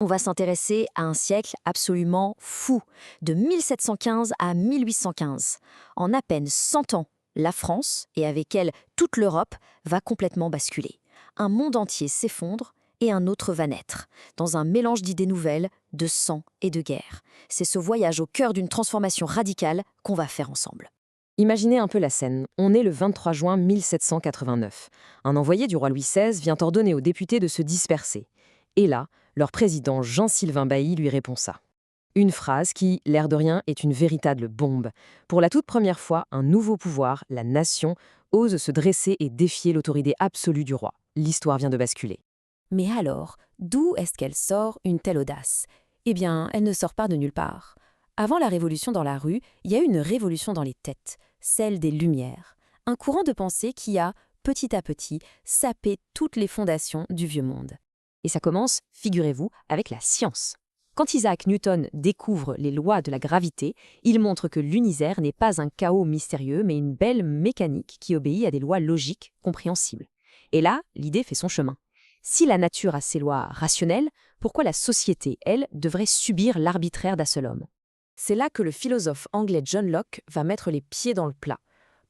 On va s'intéresser à un siècle absolument fou, de 1715 à 1815. En à peine 100 ans, la France, et avec elle toute l'Europe, va complètement basculer. Un monde entier s'effondre et un autre va naître, dans un mélange d'idées nouvelles, de sang et de guerre. C'est ce voyage au cœur d'une transformation radicale qu'on va faire ensemble. Imaginez un peu la scène. On est le 23 juin 1789. Un envoyé du roi Louis XVI vient ordonner aux députés de se disperser. Et là, leur président Jean-Sylvain Bailly lui répond ça. Une phrase qui, l'air de rien, est une véritable bombe. Pour la toute première fois, un nouveau pouvoir, la nation, ose se dresser et défier l'autorité absolue du roi. L'histoire vient de basculer. Mais alors, d'où est-ce qu'elle sort une telle audace? Eh bien, elle ne sort pas de nulle part. Avant la révolution dans la rue, il y a eu une révolution dans les têtes, celle des Lumières. Un courant de pensée qui a, petit à petit, sapé toutes les fondations du vieux monde. Et ça commence, figurez-vous, avec la science. Quand Isaac Newton découvre les lois de la gravité, il montre que l'univers n'est pas un chaos mystérieux, mais une belle mécanique qui obéit à des lois logiques, compréhensibles. Et là, l'idée fait son chemin. Si la nature a ses lois rationnelles, pourquoi la société, elle, devrait subir l'arbitraire d'un seul homme? C'est là que le philosophe anglais John Locke va mettre les pieds dans le plat.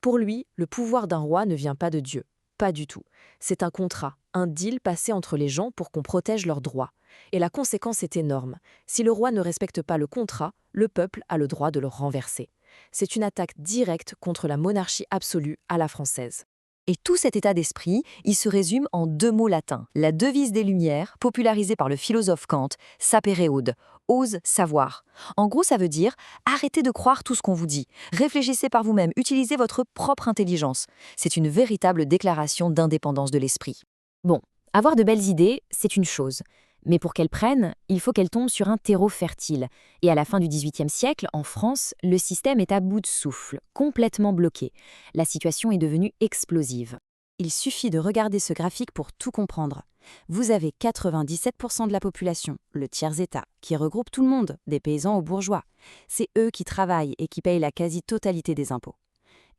Pour lui, le pouvoir d'un roi ne vient pas de Dieu. Pas du tout. C'est un contrat, un deal passé entre les gens pour qu'on protège leurs droits. Et la conséquence est énorme. Si le roi ne respecte pas le contrat, le peuple a le droit de le renverser. C'est une attaque directe contre la monarchie absolue à la française. Et tout cet état d'esprit, il se résume en deux mots latins. La devise des Lumières, popularisée par le philosophe Kant, sapere aude, ose savoir. En gros, ça veut dire arrêtez de croire tout ce qu'on vous dit. Réfléchissez par vous-même, utilisez votre propre intelligence. C'est une véritable déclaration d'indépendance de l'esprit. Bon, avoir de belles idées, c'est une chose. Mais pour qu'elles prennent, il faut qu'elles tombent sur un terreau fertile. Et à la fin du XVIIIe siècle, en France, le système est à bout de souffle, complètement bloqué. La situation est devenue explosive. Il suffit de regarder ce graphique pour tout comprendre. Vous avez 97% de la population, le tiers-État, qui regroupe tout le monde, des paysans aux bourgeois. C'est eux qui travaillent et qui payent la quasi-totalité des impôts.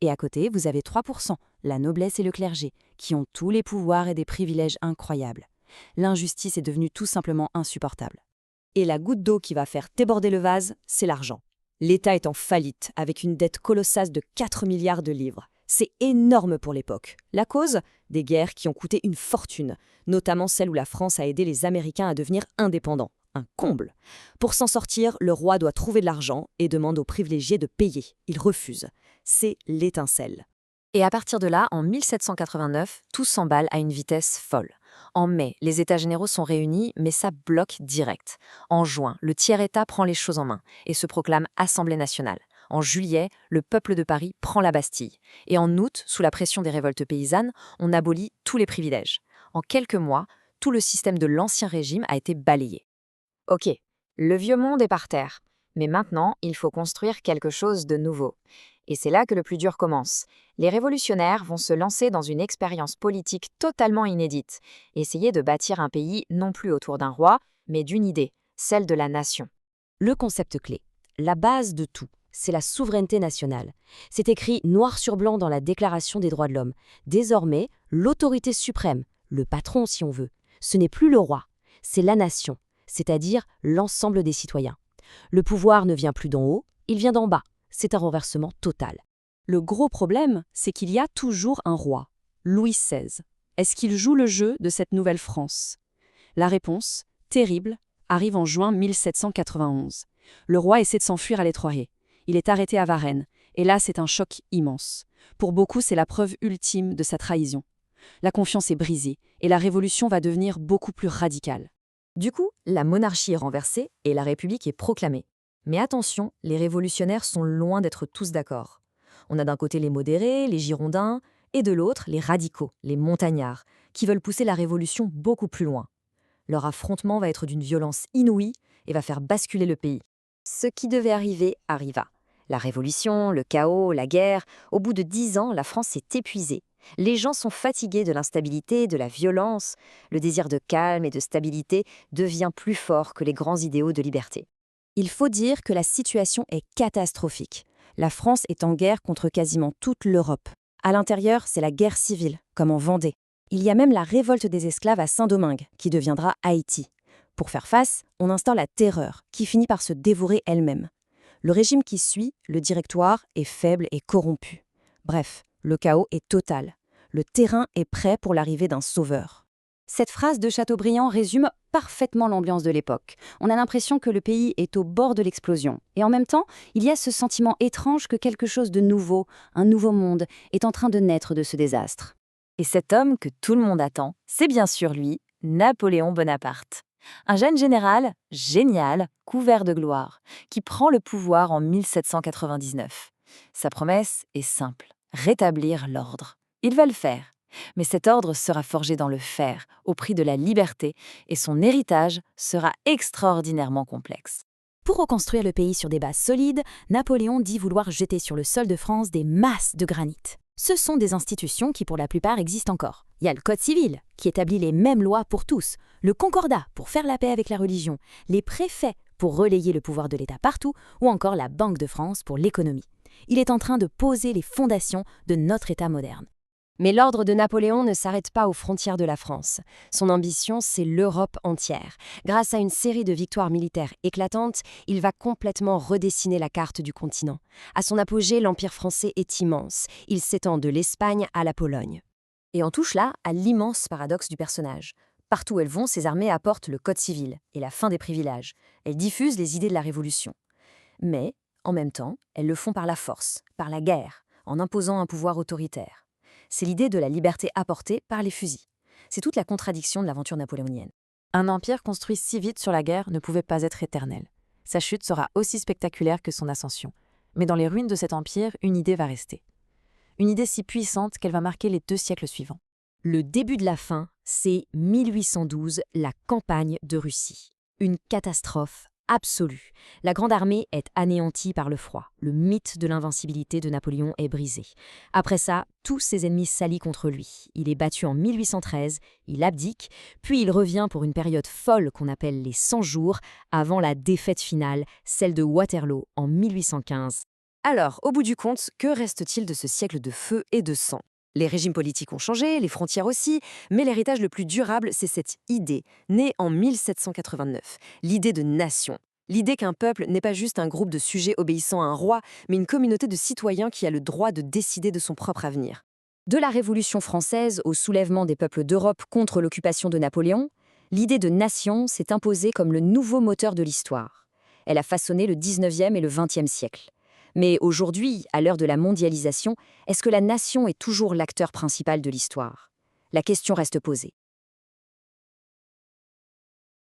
Et à côté, vous avez 3%, la noblesse et le clergé, qui ont tous les pouvoirs et des privilèges incroyables. L'injustice est devenue tout simplement insupportable. Et la goutte d'eau qui va faire déborder le vase, c'est l'argent. L'État est en faillite, avec une dette colossale de 4 milliards de livres. C'est énorme pour l'époque. La cause? Des guerres qui ont coûté une fortune, notamment celle où la France a aidé les Américains à devenir indépendants. Un comble. Pour s'en sortir, le roi doit trouver de l'argent et demande aux privilégiés de payer. Il refuse. C'est l'étincelle. Et à partir de là, en 1789, tout s'emballe à une vitesse folle. En mai, les États généraux sont réunis, mais ça bloque direct. En juin, le tiers-État prend les choses en main et se proclame Assemblée nationale. En juillet, le peuple de Paris prend la Bastille. Et en août, sous la pression des révoltes paysannes, on abolit tous les privilèges. En quelques mois, tout le système de l'Ancien Régime a été balayé. Ok, le vieux monde est par terre. Mais maintenant, il faut construire quelque chose de nouveau. Et c'est là que le plus dur commence. Les révolutionnaires vont se lancer dans une expérience politique totalement inédite, essayer de bâtir un pays non plus autour d'un roi, mais d'une idée, celle de la nation. Le concept clé, la base de tout, c'est la souveraineté nationale. C'est écrit noir sur blanc dans la Déclaration des droits de l'homme. Désormais, l'autorité suprême, le patron si on veut, ce n'est plus le roi, c'est la nation, c'est-à-dire l'ensemble des citoyens. Le pouvoir ne vient plus d'en haut, il vient d'en bas. C'est un renversement total. Le gros problème, c'est qu'il y a toujours un roi, Louis XVI. Est-ce qu'il joue le jeu de cette nouvelle France? La réponse, terrible, arrive en juin 1791. Le roi essaie de s'enfuir à l'étroit. Il est arrêté à Varennes, et là c'est un choc immense. Pour beaucoup, c'est la preuve ultime de sa trahison. La confiance est brisée, et la révolution va devenir beaucoup plus radicale. Du coup, la monarchie est renversée et la République est proclamée. Mais attention, les révolutionnaires sont loin d'être tous d'accord. On a d'un côté les modérés, les girondins, et de l'autre les radicaux, les montagnards, qui veulent pousser la révolution beaucoup plus loin. Leur affrontement va être d'une violence inouïe et va faire basculer le pays. Ce qui devait arriver arriva. La révolution, le chaos, la guerre, au bout de 10 ans, la France est épuisée. Les gens sont fatigués de l'instabilité, de la violence. Le désir de calme et de stabilité devient plus fort que les grands idéaux de liberté. Il faut dire que la situation est catastrophique. La France est en guerre contre quasiment toute l'Europe. À l'intérieur, c'est la guerre civile, comme en Vendée. Il y a même la révolte des esclaves à Saint-Domingue, qui deviendra Haïti. Pour faire face, on instaure la terreur, qui finit par se dévorer elle-même. Le régime qui suit, le Directoire, est faible et corrompu. Bref, le chaos est total. Le terrain est prêt pour l'arrivée d'un sauveur. Cette phrase de Chateaubriand résume parfaitement l'ambiance de l'époque. On a l'impression que le pays est au bord de l'explosion. Et en même temps, il y a ce sentiment étrange que quelque chose de nouveau, un nouveau monde, est en train de naître de ce désastre. Et cet homme que tout le monde attend, c'est bien sûr lui, Napoléon Bonaparte. Un jeune général, génial, couvert de gloire, qui prend le pouvoir en 1799. Sa promesse est simple, rétablir l'ordre. Il va le faire. Mais cet ordre sera forgé dans le fer, au prix de la liberté, et son héritage sera extraordinairement complexe. Pour reconstruire le pays sur des bases solides, Napoléon dit vouloir jeter sur le sol de France des masses de granit. Ce sont des institutions qui pour la plupart existent encore. Il y a le Code civil, qui établit les mêmes lois pour tous, le Concordat pour faire la paix avec la religion, les préfets pour relayer le pouvoir de l'État partout, ou encore la Banque de France pour l'économie. Il est en train de poser les fondations de notre État moderne. Mais l'ordre de Napoléon ne s'arrête pas aux frontières de la France. Son ambition, c'est l'Europe entière. Grâce à une série de victoires militaires éclatantes, il va complètement redessiner la carte du continent. À son apogée, l'Empire français est immense. Il s'étend de l'Espagne à la Pologne. Et on touche là à l'immense paradoxe du personnage. Partout où elles vont, ces armées apportent le Code civil et la fin des privilèges. Elles diffusent les idées de la Révolution. Mais, en même temps, elles le font par la force, par la guerre, en imposant un pouvoir autoritaire. C'est l'idée de la liberté apportée par les fusils. C'est toute la contradiction de l'aventure napoléonienne. Un empire construit si vite sur la guerre ne pouvait pas être éternel. Sa chute sera aussi spectaculaire que son ascension. Mais dans les ruines de cet empire, une idée va rester. Une idée si puissante qu'elle va marquer les 2 siècles suivants. Le début de la fin, c'est 1812, la campagne de Russie. Une catastrophe absolue. La Grande Armée est anéantie par le froid. Le mythe de l'invincibilité de Napoléon est brisé. Après ça, tous ses ennemis s'allient contre lui. Il est battu en 1813, il abdique, puis il revient pour une période folle qu'on appelle les 100 jours, avant la défaite finale, celle de Waterloo en 1815. Alors, au bout du compte, que reste-t-il de ce siècle de feu et de sang ? Les régimes politiques ont changé, les frontières aussi, mais l'héritage le plus durable, c'est cette idée, née en 1789, l'idée de nation. L'idée qu'un peuple n'est pas juste un groupe de sujets obéissant à un roi, mais une communauté de citoyens qui a le droit de décider de son propre avenir. De la Révolution française au soulèvement des peuples d'Europe contre l'occupation de Napoléon, l'idée de nation s'est imposée comme le nouveau moteur de l'histoire. Elle a façonné le 19e et le 20e siècle. Mais aujourd'hui, à l'heure de la mondialisation, est-ce que la nation est toujours l'acteur principal de l'histoire ? La question reste posée.